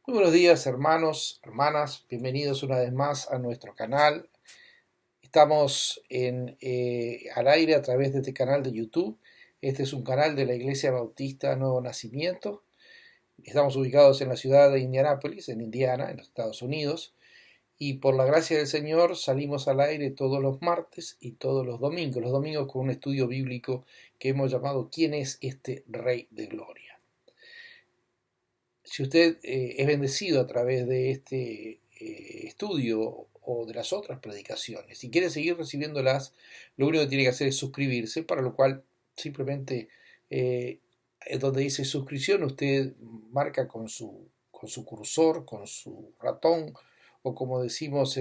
Muy buenos días, hermanos, hermanas, bienvenidos una vez más a nuestro canal. Estamos al aire a través de este canal de YouTube. Este es un canal de la Iglesia Bautista Nuevo Nacimiento. Estamos ubicados en la ciudad de Indianápolis, en Indiana, en los Estados Unidos. Y por la gracia del Señor salimos al aire todos los martes y todos los domingos. Los domingos con un estudio bíblico que hemos llamado ¿Quién es este Rey de Gloria? Si usted es bendecido a través de este estudio o de las otras predicaciones y quiere seguir recibiéndolas, lo único que tiene que hacer es suscribirse, para lo cual simplemente donde dice suscripción usted marca con su cursor, con su ratón, o como decimos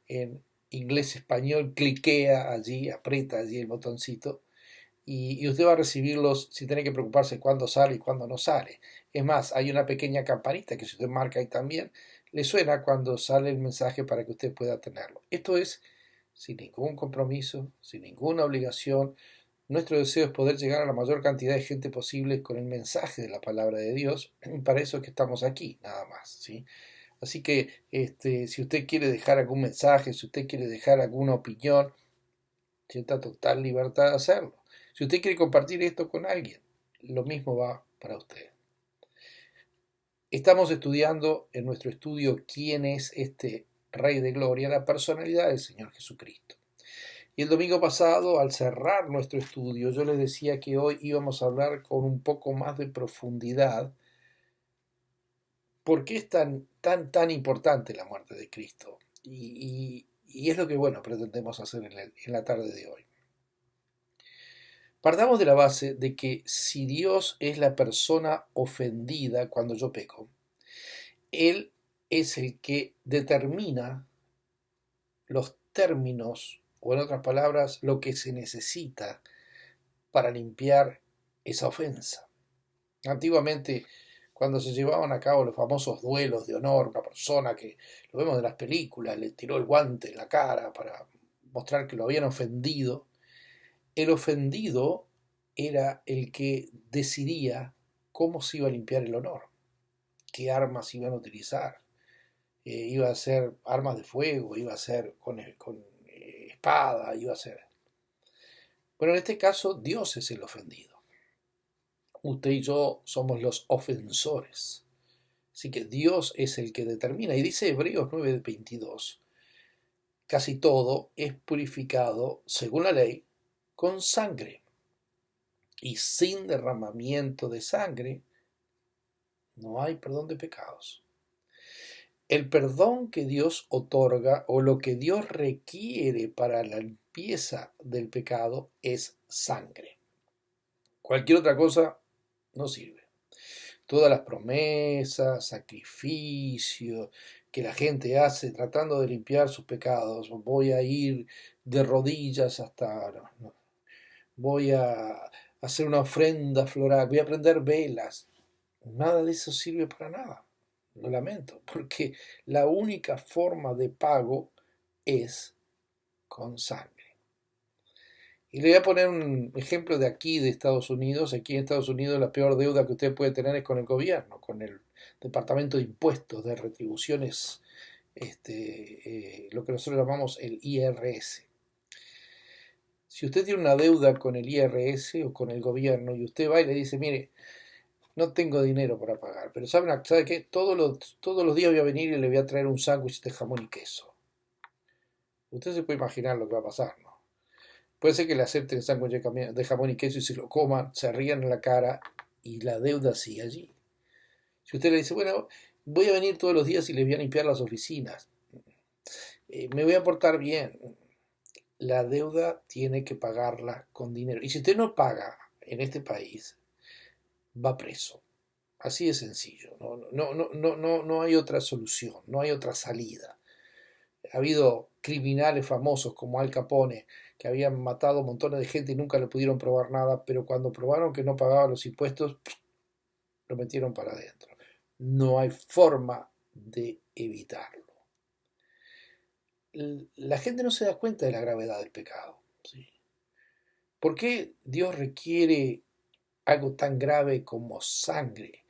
en inglés español, cliquea allí, aprieta allí el botoncito y usted va a recibirlos sin tener que preocuparse cuándo sale y cuándo no sale. Es más, hay una pequeña campanita que si usted marca ahí también, le suena cuando sale el mensaje para que usted pueda tenerlo. Esto es sin ningún compromiso, sin ninguna obligación. Nuestro deseo es poder llegar a la mayor cantidad de gente posible con el mensaje de la palabra de Dios. Para eso es que estamos aquí, nada más, ¿sí? Así que si usted quiere dejar algún mensaje, si usted quiere dejar alguna opinión, sienta total libertad de hacerlo. Si usted quiere compartir esto con alguien, lo mismo va para usted. Estamos estudiando en nuestro estudio quién es este Rey de Gloria, la personalidad del Señor Jesucristo. Y el domingo pasado, al cerrar nuestro estudio, yo les decía que hoy íbamos a hablar con un poco más de profundidad por qué es tan importante la muerte de Cristo. Y es lo que, bueno, pretendemos hacer en la tarde de hoy. Partamos de la base de que si Dios es la persona ofendida cuando yo peco, Él es el que determina los términos, o en otras palabras, lo que se necesita para limpiar esa ofensa. Antiguamente, cuando se llevaban a cabo los famosos duelos de honor, una persona que lo vemos en las películas, le tiró el guante en la cara para mostrar que lo habían ofendido, el ofendido era el que decidía cómo se iba a limpiar el honor, qué armas iban a utilizar. Iba a ser armas de fuego, iba a ser con espada, iba a ser... Bueno, en este caso Dios es el ofendido. Usted y yo somos los ofensores. Así que Dios es el que determina. Y dice Hebreos 9:22, casi todo es purificado, según la ley, con sangre. Y sin derramamiento de sangre no hay perdón de pecados. El perdón que Dios otorga o lo que Dios requiere para la limpieza del pecado es sangre. Cualquier otra cosa no sirve. Todas las promesas, sacrificios que la gente hace tratando de limpiar sus pecados, voy a ir de rodillas hasta... no, voy a hacer una ofrenda floral, voy a prender velas. Nada de eso sirve para nada. Lo lamento, porque la única forma de pago es con sangre. Y le voy a poner un ejemplo de aquí, de Estados Unidos. Aquí en Estados Unidos la peor deuda que usted puede tener es con el gobierno, con el Departamento de Impuestos, de Retribuciones, lo que nosotros llamamos el IRS. Si usted tiene una deuda con el IRS o con el gobierno y usted va y le dice, mire, no tengo dinero para pagar, pero ¿sabe qué? Todos los días voy a venir y le voy a traer un sándwich de jamón y queso. Usted se puede imaginar lo que va a pasar, ¿no? Puede ser que le acepten el sándwich de jamón y queso y se lo coman, se rían en la cara y la deuda sigue allí. Si usted le dice, bueno, voy a venir todos los días y les voy a limpiar las oficinas, me voy a portar bien, la deuda tiene que pagarla con dinero. Y si usted no paga en este país, va preso. Así de sencillo. No hay otra solución, no hay otra salida. Ha habido criminales famosos como Al Capone que habían matado montones de gente y nunca le pudieron probar nada, pero cuando probaron que no pagaba los impuestos, lo metieron para adentro. No hay forma de evitarlo. La gente no se da cuenta de la gravedad del pecado, ¿sí? ¿Por qué Dios requiere algo tan grave como sangre?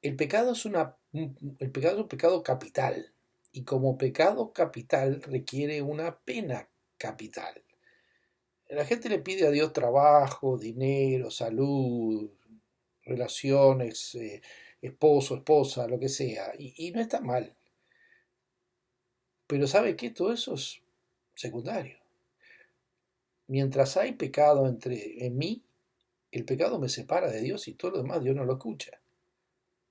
El pecado es una El pecado es un pecado capital, y como pecado capital requiere una pena capital. La gente le pide a Dios trabajo, dinero, salud, relaciones, esposo, esposa, lo que sea, y no está mal. Pero ¿sabe qué? Todo eso es secundario. Mientras hay pecado en mí, el pecado me separa de Dios y todo lo demás Dios no lo escucha.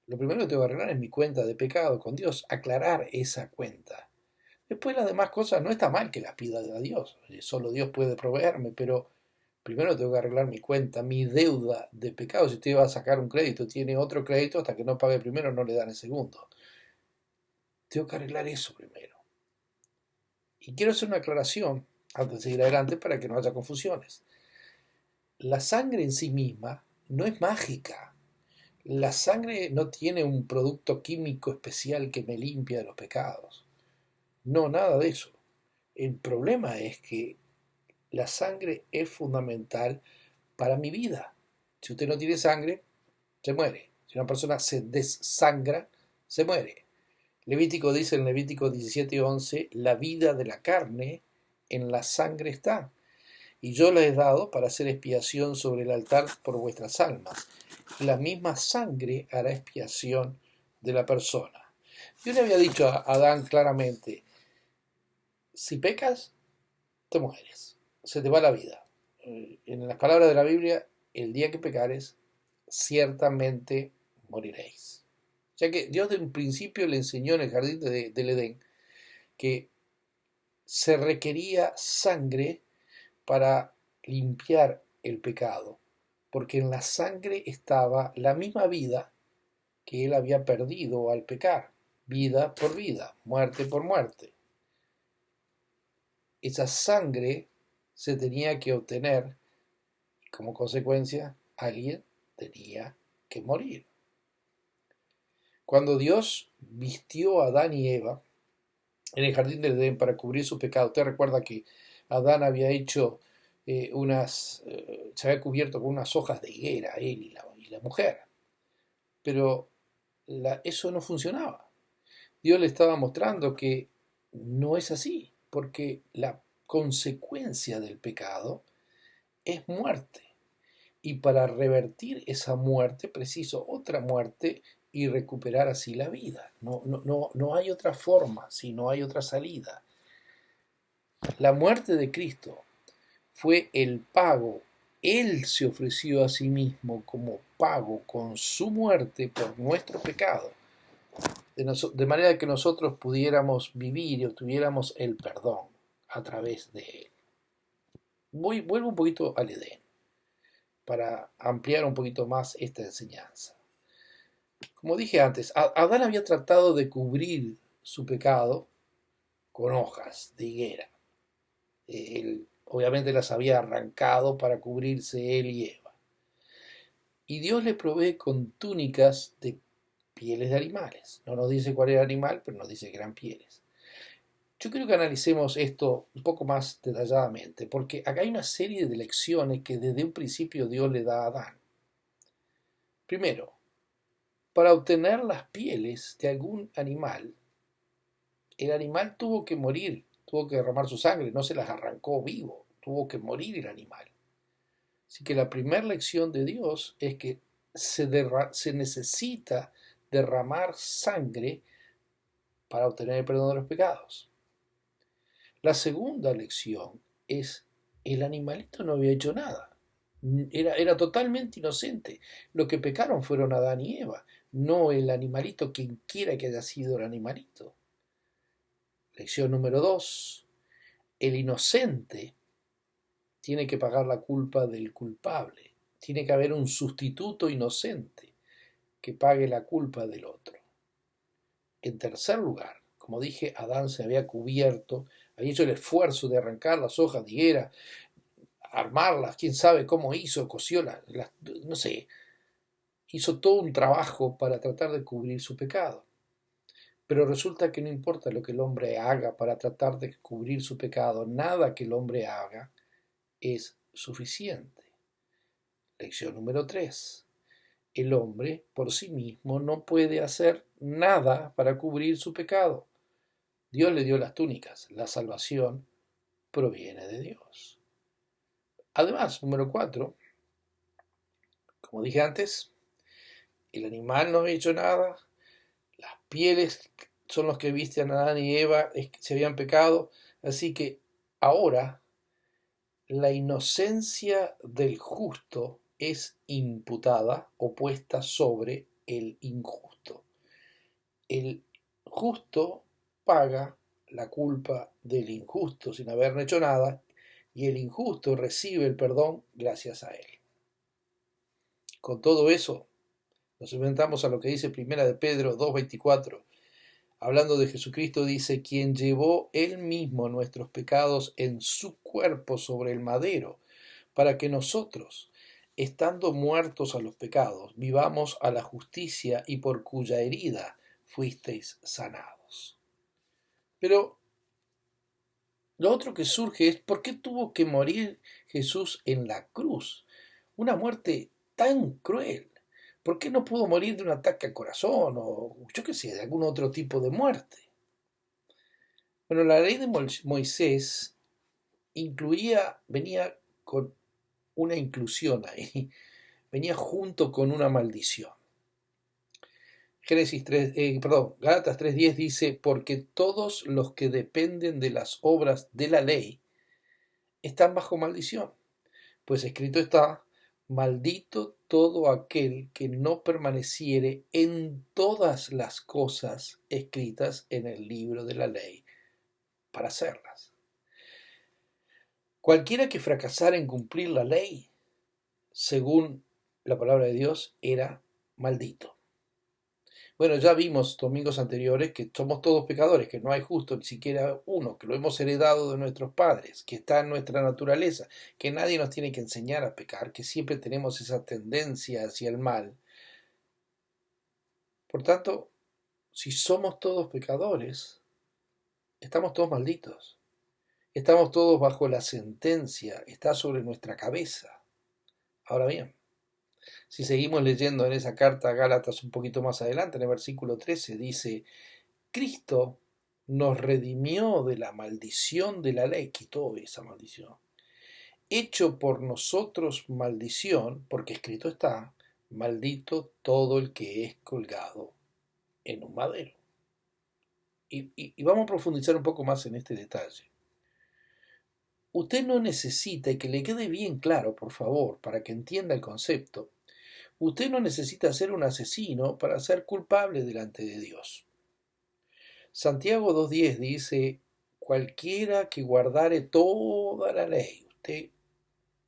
Lo primero que tengo que arreglar es mi cuenta de pecado con Dios, aclarar esa cuenta. Después las demás cosas no está mal que las pida a Dios, solo Dios puede proveerme, pero primero tengo que arreglar mi cuenta, mi deuda de pecado. Si usted va a sacar un crédito, tiene otro crédito, hasta que no pague el primero no le dan el segundo. Tengo que arreglar eso primero. Y quiero hacer una aclaración antes de seguir adelante para que no haya confusiones. La sangre en sí misma no es mágica. La sangre no tiene un producto químico especial que me limpia de los pecados. No, nada de eso. El problema es que la sangre es fundamental para mi vida. Si usted no tiene sangre, se muere. Si una persona se desangra, se muere. Levítico dice en Levítico 17:11, la vida de la carne en la sangre está, y yo la he dado para hacer expiación sobre el altar por vuestras almas. La misma sangre hará expiación de la persona. Yo le había dicho a Adán claramente, si pecas, te mueres, se te va la vida. En las palabras de la Biblia, el día que pecares, ciertamente moriréis. Ya que Dios de un principio le enseñó en el jardín del Edén que se requería sangre para limpiar el pecado, porque en la sangre estaba la misma vida que él había perdido al pecar, vida por vida, muerte por muerte. Esa sangre se tenía que obtener y como consecuencia alguien tenía que morir. Cuando Dios vistió a Adán y Eva en el jardín del Edén para cubrir su pecado, usted recuerda que Adán había hecho se había cubierto con unas hojas de higuera, él y la mujer, pero eso no funcionaba. Dios le estaba mostrando que no es así, porque la consecuencia del pecado es muerte. Y para revertir esa muerte preciso otra muerte y recuperar así la vida. No hay otra forma, si no hay otra salida. La muerte de Cristo fue el pago. Él se ofreció a sí mismo como pago con su muerte por nuestro pecado, de manera que nosotros pudiéramos vivir y obtuviéramos el perdón a través de él. Vuelvo un poquito al Edén para ampliar un poquito más esta enseñanza. Como dije antes, Adán había tratado de cubrir su pecado con hojas de higuera. Él obviamente las había arrancado para cubrirse él y Eva. Y Dios le provee con túnicas de pieles de animales. No nos dice cuál era el animal, pero nos dice que eran pieles. Yo quiero que analicemos esto un poco más detalladamente, porque acá hay una serie de lecciones que desde un principio Dios le da a Adán. Primero, para obtener las pieles de algún animal, el animal tuvo que morir, tuvo que derramar su sangre, no se las arrancó vivo, tuvo que morir el animal. Así que la primera lección de Dios es que se necesita derramar sangre para obtener el perdón de los pecados. La segunda lección es, el animalito no había hecho nada. Era totalmente inocente. Lo que pecaron fueron Adán y Eva, no el animalito, quien quiera que haya sido el animalito. Lección número 2. El inocente tiene que pagar la culpa del culpable. Tiene que haber un sustituto inocente que pague la culpa del otro. En tercer lugar, como dije, Adán se había cubierto, había hecho el esfuerzo de arrancar las hojas de higuera, armarlas, quién sabe cómo hizo, cosió no sé, hizo todo un trabajo para tratar de cubrir su pecado. Pero resulta que no importa lo que el hombre haga para tratar de cubrir su pecado, nada que el hombre haga es suficiente. Lección número 3. El hombre por sí mismo no puede hacer nada para cubrir su pecado. Dios le dio las túnicas. La salvación proviene de Dios. Además, número 4, como dije antes, el animal no había hecho nada, las pieles son los que visten a Adán y Eva, se habían pecado, así que ahora la inocencia del justo es imputada o puesta sobre el injusto. El justo paga la culpa del injusto sin haber hecho nada, y el injusto recibe el perdón gracias a él. Con todo eso, nos enfrentamos a lo que dice Primera de Pedro 2:24. Hablando de Jesucristo, dice: quien llevó él mismo nuestros pecados en su cuerpo sobre el madero, para que nosotros, estando muertos a los pecados, vivamos a la justicia, y por cuya herida fuisteis sanados. Pero lo otro que surge es: ¿por qué tuvo que morir Jesús en la cruz? Una muerte tan cruel. ¿Por qué no pudo morir de un ataque al corazón o, yo qué sé, de algún otro tipo de muerte? Bueno, la ley de Moisés venía con una inclusión ahí, venía junto con una maldición. Gálatas 3:10 dice: porque todos los que dependen de las obras de la ley están bajo maldición, pues escrito está: maldito todo aquel que no permaneciere en todas las cosas escritas en el libro de la ley para hacerlas. Cualquiera que fracasara en cumplir la ley, según la palabra de Dios, era maldito. Bueno, ya vimos domingos anteriores que somos todos pecadores, que no hay justo ni siquiera uno, que lo hemos heredado de nuestros padres, que está en nuestra naturaleza, que nadie nos tiene que enseñar a pecar, que siempre tenemos esa tendencia hacia el mal. Por tanto, si somos todos pecadores, estamos todos malditos. Estamos todos bajo la sentencia, está sobre nuestra cabeza. Ahora bien, si seguimos leyendo en esa carta a Gálatas un poquito más adelante, en el versículo 13, dice: Cristo nos redimió de la maldición de la ley, quitó esa maldición, hecho por nosotros maldición, porque escrito está: maldito todo el que es colgado en un madero. Y vamos a profundizar un poco más en este detalle. Usted no necesita, y que le quede bien claro, por favor, para que entienda el concepto, usted no necesita ser un asesino para ser culpable delante de Dios. Santiago 2:10 dice: cualquiera que guardare toda la ley,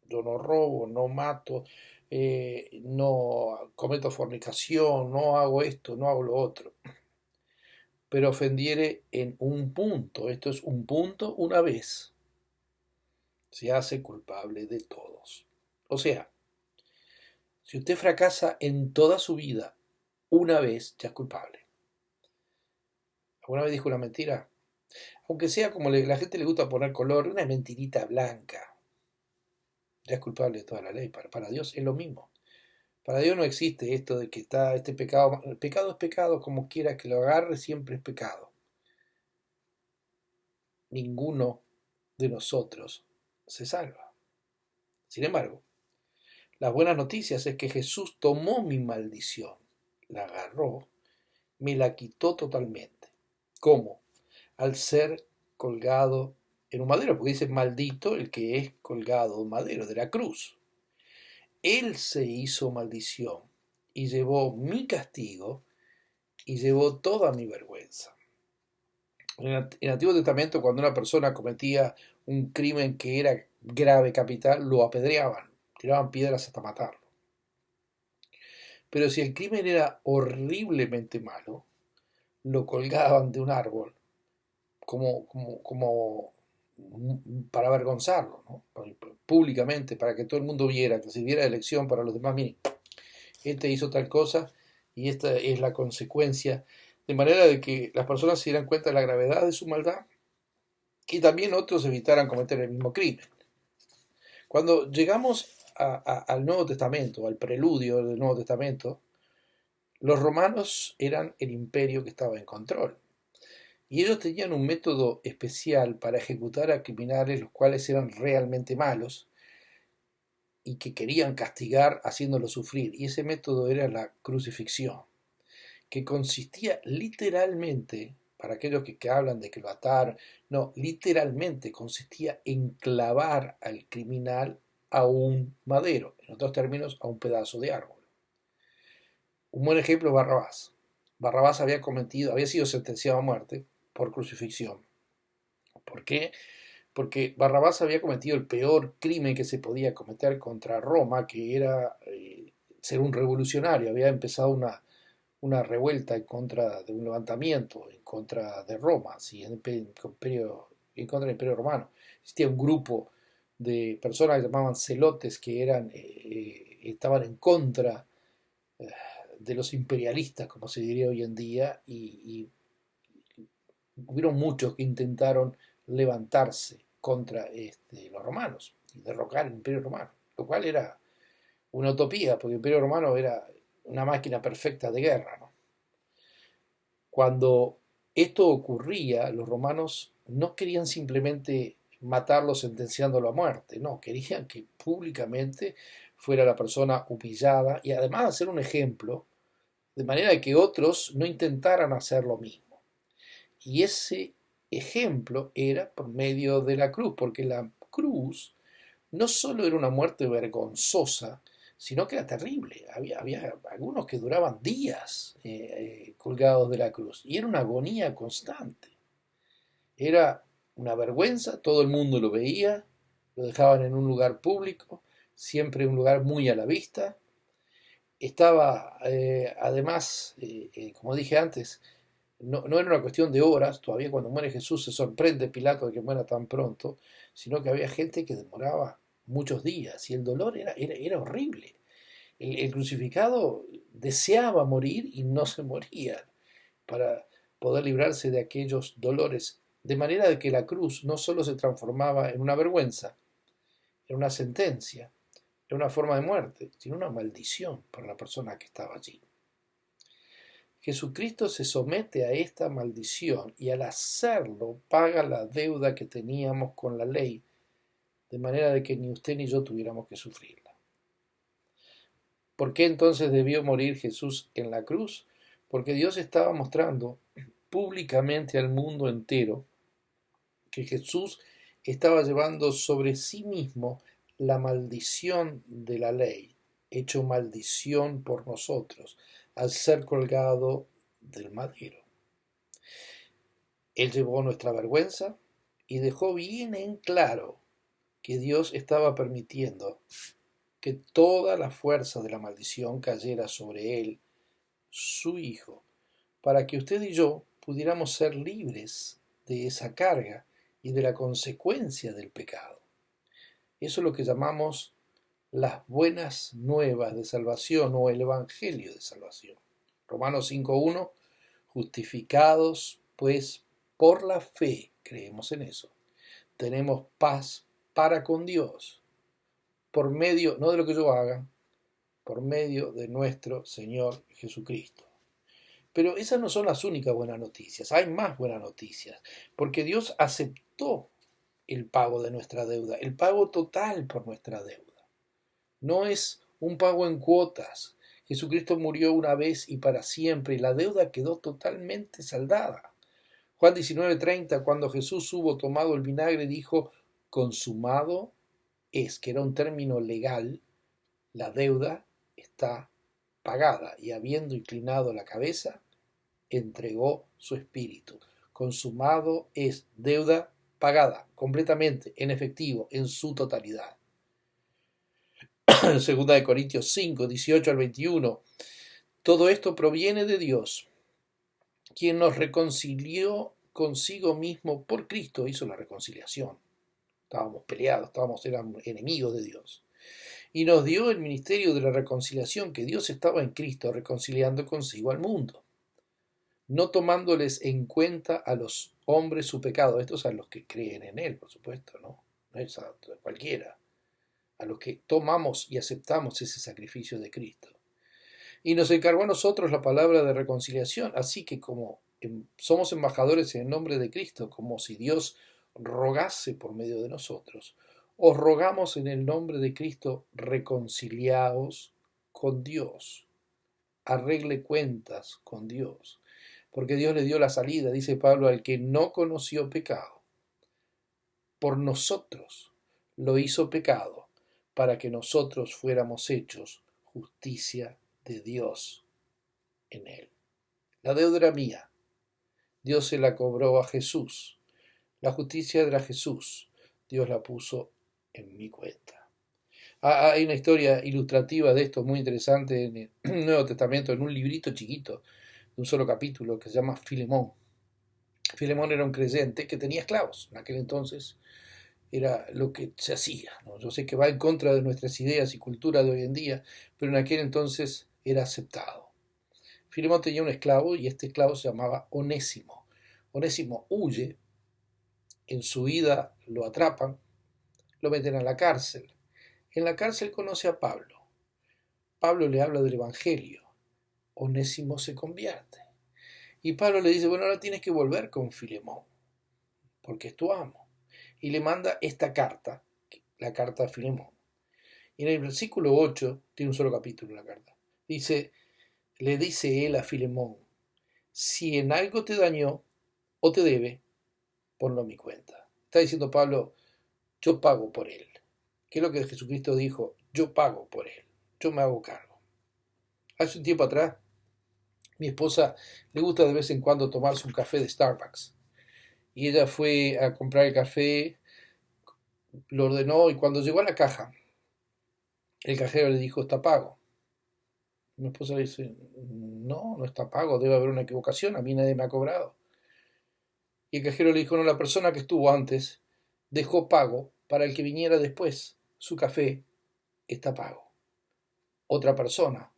yo no robo, no mato, no cometo fornicación, no hago esto, no hago lo otro, pero ofendiere en un punto, esto es un punto, una vez, se hace culpable de todos. O sea, si usted fracasa en toda su vida, una vez ya es culpable. ¿Alguna vez dijo una mentira? Aunque sea como la gente le gusta poner color, una mentirita blanca, ya es culpable de toda la ley. Para Dios es lo mismo. Para Dios no existe esto de que está este pecado. El pecado es pecado, como quiera que lo agarre, siempre es pecado. Ninguno de nosotros se salva. Sin embargo, las buenas noticias es que Jesús tomó mi maldición, la agarró, me la quitó totalmente. ¿Cómo? Al ser colgado en un madero, porque dice: maldito el que es colgado en un madero, de la cruz. Él se hizo maldición y llevó mi castigo y llevó toda mi vergüenza. En el Antiguo Testamento, cuando una persona cometía un crimen que era grave, capital, lo apedreaban, tiraban piedras hasta matarlo. Pero si el crimen era horriblemente malo, lo colgaban de un árbol como para avergonzarlo, ¿no? Públicamente, para que todo el mundo viera, que sirviera de lección para los demás. Miren, este hizo tal cosa y esta es la consecuencia, de manera de que las personas se dieran cuenta de la gravedad de su maldad y también otros evitaran cometer el mismo crimen. Cuando llegamos al Nuevo Testamento, al preludio del Nuevo Testamento, Los romanos eran el imperio que estaba en control. Y ellos tenían un método especial para ejecutar a criminales los cuales eran realmente malos y que querían castigar haciéndolos sufrir. Y ese método era la crucifixión, que consistía literalmente, para aquellos que hablan de que lo ataron, no, literalmente consistía en clavar al criminal a un madero, en otros términos, a un pedazo de árbol. Un buen ejemplo es Barrabás. Barrabás había sido sentenciado a muerte por crucifixión. ¿Por qué? Porque Barrabás había cometido el peor crimen que se podía cometer contra Roma, que era ser un revolucionario. Había empezado una revuelta en contra de un levantamiento, en contra de Roma, ¿sí? en contra del Imperio Romano. Existía un grupo de personas que llamaban celotes que estaban en contra eh, de los imperialistas, como se diría hoy en día, y hubieron muchos que intentaron levantarse contra los romanos y derrocar el Imperio Romano, lo cual era una utopía, porque el Imperio Romano era una máquina perfecta de guerra, ¿no? Cuando esto ocurría, los romanos no querían simplemente matarlo sentenciándolo a muerte, no, querían que públicamente fuera la persona humillada y además hacer un ejemplo, de manera que otros no intentaran hacer lo mismo. Y ese ejemplo era por medio de la cruz, porque la cruz no solo era una muerte vergonzosa, sino que era terrible. Había algunos que duraban días colgados de la cruz y era una agonía constante. Era una vergüenza, todo el mundo lo veía, lo dejaban en un lugar público, siempre un lugar muy a la vista. Estaba, además, como dije antes, no era una cuestión de horas, todavía cuando muere Jesús se sorprende Pilato de que muera tan pronto, sino que había gente que demoraba muchos días y el dolor era horrible. El crucificado deseaba morir y no se moría para poder librarse de aquellos dolores, de manera de que la cruz no solo se transformaba en una vergüenza, en una sentencia, en una forma de muerte, sino una maldición para la persona que estaba allí. Jesucristo se somete a esta maldición y al hacerlo paga la deuda que teníamos con la ley, de manera de que ni usted ni yo tuviéramos que sufrirla. ¿Por qué entonces debió morir Jesús en la cruz? Porque Dios estaba mostrando públicamente al mundo entero que Jesús estaba llevando sobre sí mismo la maldición de la ley, hecho maldición por nosotros, al ser colgado del madero. Él llevó nuestra vergüenza y dejó bien en claro que Dios estaba permitiendo que toda la fuerza de la maldición cayera sobre él, su Hijo, para que usted y yo pudiéramos ser libres de esa carga y de la consecuencia del pecado. Eso es lo que llamamos las buenas nuevas de salvación o el Evangelio de salvación. Romanos 5.1, justificados pues por la fe, creemos en eso, tenemos paz para con Dios, por medio, no de lo que yo haga, por medio de nuestro Señor Jesucristo. Pero esas no son las únicas buenas noticias, hay más buenas noticias, porque Dios aceptó el pago de nuestra deuda, el pago total por nuestra deuda. No es un pago en cuotas. Jesucristo murió una vez y para siempre y la deuda quedó totalmente saldada. Juan 19:30, cuando Jesús hubo tomado el vinagre, dijo, consumado es, que era un término legal, la deuda está pagada. Y habiendo inclinado la cabeza, entregó su espíritu. Consumado es, deuda pagada, completamente, en efectivo, en su totalidad. Segunda de Corintios 5, 18 al 21. Todo esto proviene de Dios, quien nos reconcilió consigo mismo por Cristo, hizo la reconciliación. Estábamos peleados, éramos enemigos de Dios. Y nos dio el ministerio de la reconciliación, que Dios estaba en Cristo reconciliando consigo al mundo, no tomándoles en cuenta a los hombres su pecado. Estos a los que creen en Él, por supuesto, no es a cualquiera, a los que tomamos y aceptamos ese sacrificio de Cristo. y nos encargó a nosotros la palabra de reconciliación. Así que como somos embajadores en el nombre de Cristo, como si Dios rogase por medio de nosotros, os rogamos en el nombre de Cristo, reconciliaos con Dios, arregle cuentas con Dios, porque Dios le dio la salida, dice Pablo, al que no conoció pecado. Por nosotros lo hizo pecado, para que nosotros fuéramos hechos justicia de Dios en él. La deuda era mía, Dios se la cobró a Jesús. La justicia era Jesús, Dios la puso en mi cuenta. Hay una historia ilustrativa de esto muy interesante en el Nuevo Testamento, en un librito chiquito, de un solo capítulo, que se llama Filemón. Filemón era un creyente que tenía esclavos. En aquel entonces era lo que se hacía, ¿no? Yo sé que va en contra de nuestras ideas y cultura de hoy en día, pero en aquel entonces era aceptado. Filemón tenía un esclavo y este esclavo se llamaba Onésimo. Onésimo huye, en su huida lo atrapan, lo meten a la cárcel. En la cárcel conoce a Pablo. Pablo le habla del Evangelio. Onésimo se convierte. Y Pablo le dice, bueno, ahora tienes que volver con Filemón, porque es tu amo. Y le manda esta carta, la carta a Filemón. Y en el versículo 8, tiene un solo capítulo la carta, le dice él a Filemón, si en algo te dañó o te debe, ponlo a mi cuenta. Está diciendo Pablo, yo pago por él. ¿Qué es lo que Jesucristo dijo? Yo pago por él, yo me hago cargo. Hace un tiempo atrás, mi esposa le gusta de vez en cuando tomarse un café de Starbucks. Y ella fue a comprar el café, lo ordenó y cuando llegó a la caja, el cajero le dijo, está pago. Mi esposa le dice, no, no está pago, debe haber una equivocación, a mí nadie me ha cobrado. Y el cajero le dijo, no, la persona que estuvo antes dejó pago para el que viniera después. Su café está pago. Otra persona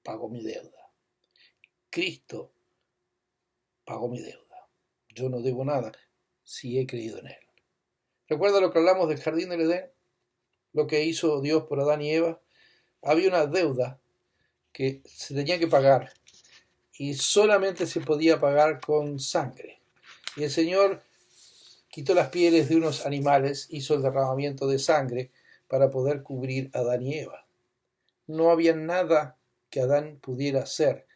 pagó mi deuda. Cristo pagó mi deuda. Yo no debo nada si he creído en Él. ¿Recuerda lo que hablamos del jardín del Edén? Lo que hizo Dios por Adán y Eva. Había una deuda que se tenía que pagar y solamente se podía pagar con sangre. Y el Señor quitó las pieles de unos animales, hizo el derramamiento de sangre para poder cubrir a Adán y Eva. No había nada que Adán pudiera hacer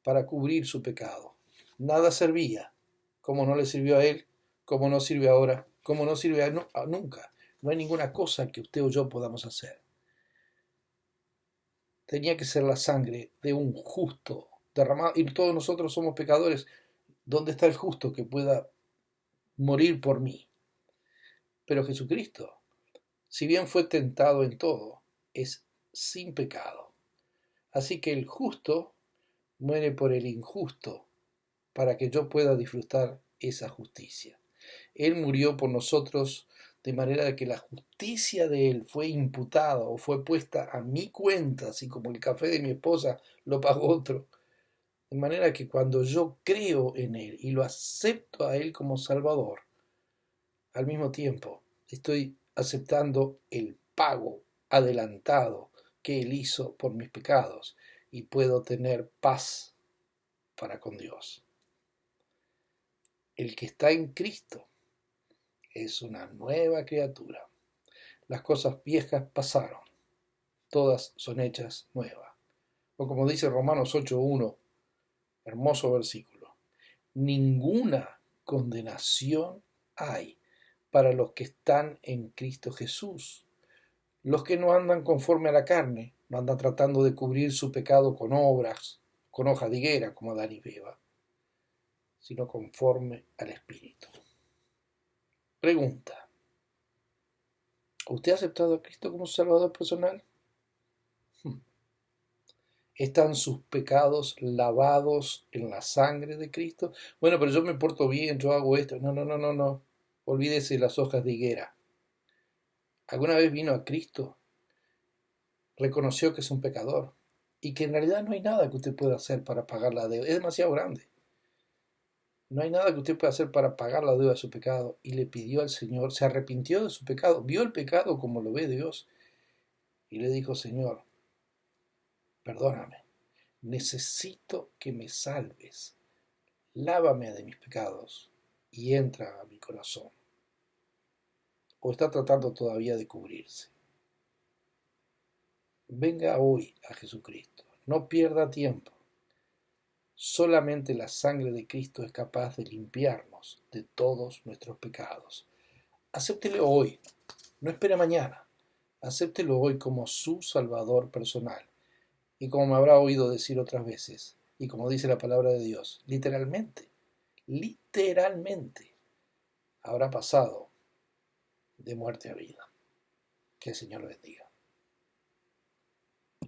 para cubrir su pecado. Nada servía, como no le sirvió a él, como no sirve ahora, como no sirve nunca. No hay ninguna cosa que usted o yo podamos hacer. Tenía que ser la sangre de un justo derramado, y todos nosotros somos pecadores. ¿Dónde está el justo que pueda morir por mí? Pero Jesucristo, si bien fue tentado en todo, es sin pecado. Así que el justo muere por el injusto para que yo pueda disfrutar esa justicia. Él murió por nosotros de manera que la justicia de Él fue imputada o fue puesta a mi cuenta, así como el café de mi esposa lo pagó otro. De manera que cuando yo creo en Él y lo acepto a Él como Salvador, al mismo tiempo estoy aceptando el pago adelantado que Él hizo por mis pecados y puedo tener paz para con Dios. El que está en Cristo es una nueva criatura. Las cosas viejas pasaron, todas son hechas nuevas. O como dice Romanos 8:1, hermoso versículo, ninguna condenación hay para los que están en Cristo Jesús. Los que no andan conforme a la carne, no andan tratando de cubrir su pecado con obras, con hoja de higuera, como Adán y Eva, sino conforme al Espíritu. Pregunta, ¿usted ha aceptado a Cristo como Salvador personal? ¿Están sus pecados lavados en la sangre de Cristo? Bueno, pero yo me porto bien, yo hago esto. No, no, no, no, no. Olvídese las hojas de higuera. ¿Alguna vez vino a Cristo? Reconoció que es un pecador y que en realidad no hay nada que usted pueda hacer para pagar la deuda. Es demasiado grande. No hay nada que usted pueda hacer para pagar la deuda de su pecado. Y le pidió al Señor, se arrepintió de su pecado, vio el pecado como lo ve Dios y le dijo, Señor, perdóname, necesito que me salves, lávame de mis pecados y entra a mi corazón. ¿O está tratando todavía de cubrirse? Venga hoy a Jesucristo, no pierda tiempo. Solamente la sangre de Cristo es capaz de limpiarnos de todos nuestros pecados. Acéptelo hoy, no espere mañana. Acéptelo hoy como su Salvador personal. Y como me habrá oído decir otras veces, y como dice la palabra de Dios, literalmente, habrá pasado de muerte a vida. Que el Señor lo bendiga.